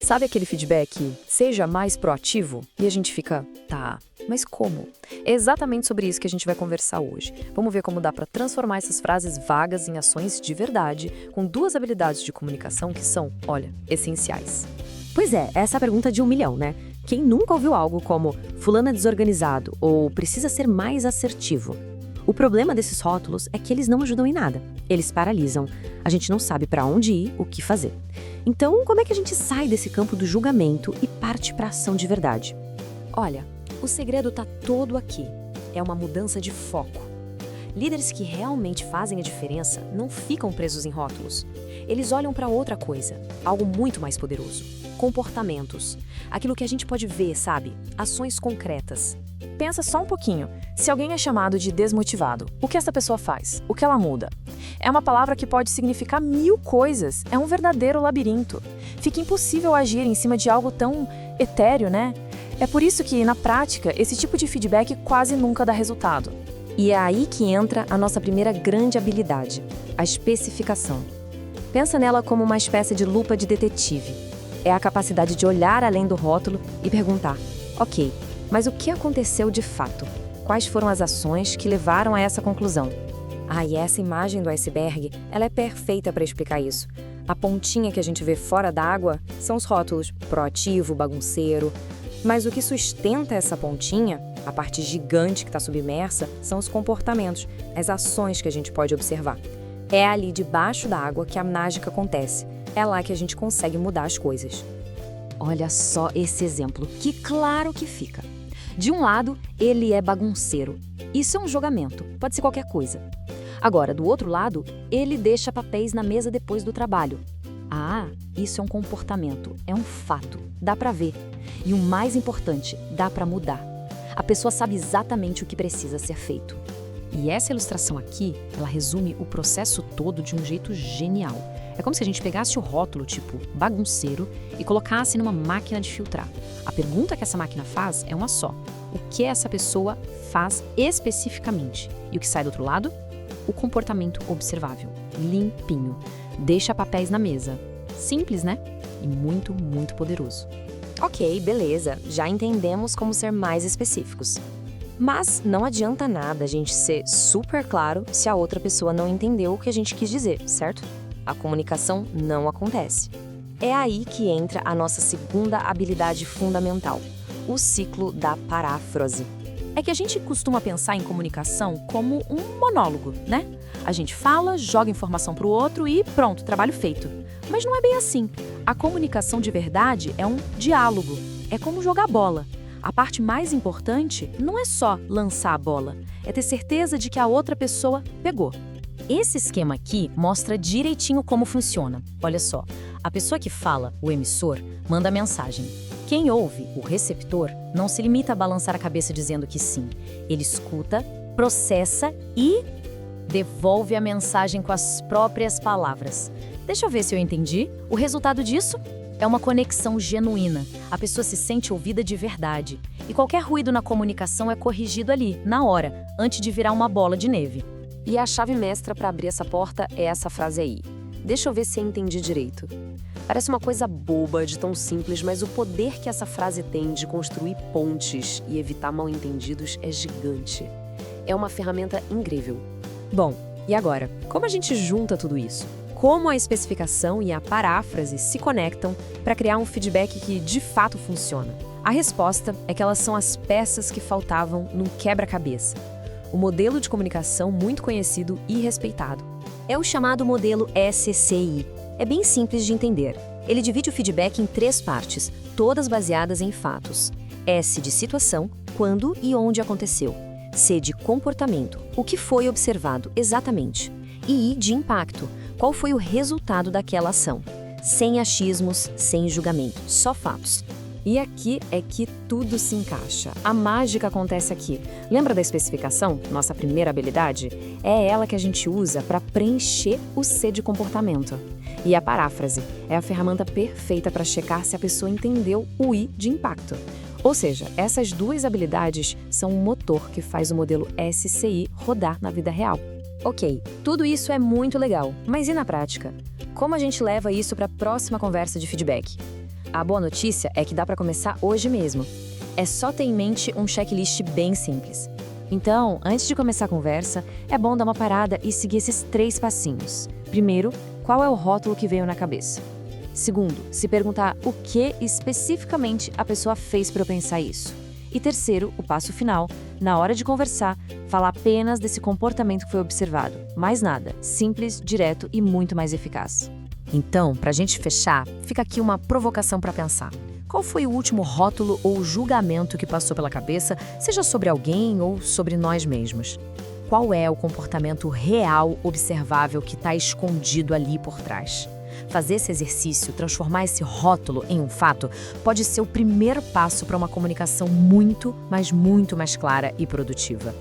Sabe aquele feedback, seja mais proativo? E a gente fica, tá, mas como? É exatamente sobre isso que a gente vai conversar hoje. Vamos ver como dá para transformar essas frases vagas em ações de verdade, com duas habilidades de comunicação que são, olha, essenciais. Pois é, essa é a pergunta de 1 milhão, né? Quem nunca ouviu algo como fulano é desorganizado ou precisa ser mais assertivo? O problema desses rótulos é que eles não ajudam em nada. Eles paralisam. A gente não sabe para onde ir, o que fazer. Então, como é que a gente sai desse campo do julgamento e parte para ação de verdade? Olha, o segredo tá todo aqui. É uma mudança de foco. Líderes que realmente fazem a diferença não ficam presos em rótulos. Eles olham para outra coisa, algo muito mais poderoso. Comportamentos. Aquilo que a gente pode ver, sabe? Ações concretas. Pensa só um pouquinho. Se alguém é chamado de desmotivado, o que essa pessoa faz? O que ela muda? É uma palavra que pode significar 1000 coisas. É um verdadeiro labirinto. Fica impossível agir em cima de algo tão etéreo, né? É por isso que, na prática, esse tipo de feedback quase nunca dá resultado. E é aí que entra a nossa primeira grande habilidade, a especificação. Pensa nela como uma espécie de lupa de detetive. É a capacidade de olhar além do rótulo e perguntar, ok, mas o que aconteceu de fato? Quais foram as ações que levaram a essa conclusão? E essa imagem do iceberg, ela é perfeita para explicar isso. A pontinha que a gente vê fora da água são os rótulos, proativo, bagunceiro. Mas o que sustenta essa pontinha, a parte gigante que está submersa, são os comportamentos, as ações que a gente pode observar. É ali debaixo da água que a mágica acontece. É lá que a gente consegue mudar as coisas. Olha só esse exemplo, que claro que fica. De um lado, ele é bagunceiro. Isso é um julgamento, pode ser qualquer coisa. Agora, do outro lado, ele deixa papéis na mesa depois do trabalho. Isso é um comportamento, é um fato, dá pra ver. E o mais importante, dá pra mudar. A pessoa sabe exatamente o que precisa ser feito. E essa ilustração aqui, ela resume o processo todo de um jeito genial. É como se a gente pegasse o rótulo, tipo bagunceiro, e colocasse numa máquina de filtrar. A pergunta que essa máquina faz é uma só. O que essa pessoa faz especificamente? E o que sai do outro lado? O comportamento observável, limpinho. Deixa papéis na mesa. Simples, né? E muito, muito poderoso. Ok, beleza, já entendemos como ser mais específicos. Mas não adianta nada a gente ser super claro se a outra pessoa não entendeu o que a gente quis dizer, certo? A comunicação não acontece. É aí que entra a nossa segunda habilidade fundamental, o ciclo da paráfrase. É que a gente costuma pensar em comunicação como um monólogo, né? A gente fala, joga informação para o outro e pronto, trabalho feito. Mas não é bem assim. A comunicação de verdade é um diálogo. É como jogar bola. A parte mais importante não é só lançar a bola, é ter certeza de que a outra pessoa pegou. Esse esquema aqui mostra direitinho como funciona. Olha só, a pessoa que fala, o emissor, manda a mensagem. Quem ouve, o receptor, não se limita a balançar a cabeça dizendo que sim. Ele escuta, processa e devolve a mensagem com as próprias palavras. Deixa eu ver se eu entendi. O resultado disso é uma conexão genuína. A pessoa se sente ouvida de verdade. E qualquer ruído na comunicação é corrigido ali, na hora, antes de virar uma bola de neve. E a chave mestra para abrir essa porta é essa frase aí. Deixa eu ver se eu entendi direito. Parece uma coisa boba, de tão simples, mas o poder que essa frase tem de construir pontes e evitar mal-entendidos é gigante. É uma ferramenta incrível. Bom, e agora? Como a gente junta tudo isso? Como a especificação e a paráfrase se conectam para criar um feedback que de fato funciona? A resposta é que elas são as peças que faltavam num quebra-cabeça. O modelo de comunicação muito conhecido e respeitado. É o chamado modelo SCI. É bem simples de entender. Ele divide o feedback em 3 partes, todas baseadas em fatos. S de situação, quando e onde aconteceu. C de comportamento, o que foi observado exatamente. E I de impacto, qual foi o resultado daquela ação. Sem achismos, sem julgamento, só fatos. E aqui é que tudo se encaixa. A mágica acontece aqui. Lembra da especificação, nossa primeira habilidade? É ela que a gente usa para preencher o C de comportamento. E a paráfrase é a ferramenta perfeita para checar se a pessoa entendeu o I de impacto. Ou seja, essas duas habilidades são um motor que faz o modelo SCI rodar na vida real. Ok, tudo isso é muito legal, mas e na prática? Como a gente leva isso para a próxima conversa de feedback? A boa notícia é que dá para começar hoje mesmo. É só ter em mente um checklist bem simples. Então, antes de começar a conversa, é bom dar uma parada e seguir esses 3 passinhos. Primeiro, qual é o rótulo que veio na cabeça? Segundo, se perguntar o que especificamente a pessoa fez para eu pensar isso. E terceiro, o passo final, na hora de conversar, falar apenas desse comportamento que foi observado. Mais nada, simples, direto e muito mais eficaz. Então, para a gente fechar, fica aqui uma provocação para pensar. Qual foi o último rótulo ou julgamento que passou pela cabeça, seja sobre alguém ou sobre nós mesmos? Qual é o comportamento real observável que está escondido ali por trás? Fazer esse exercício, transformar esse rótulo em um fato, pode ser o primeiro passo para uma comunicação muito mais clara e produtiva.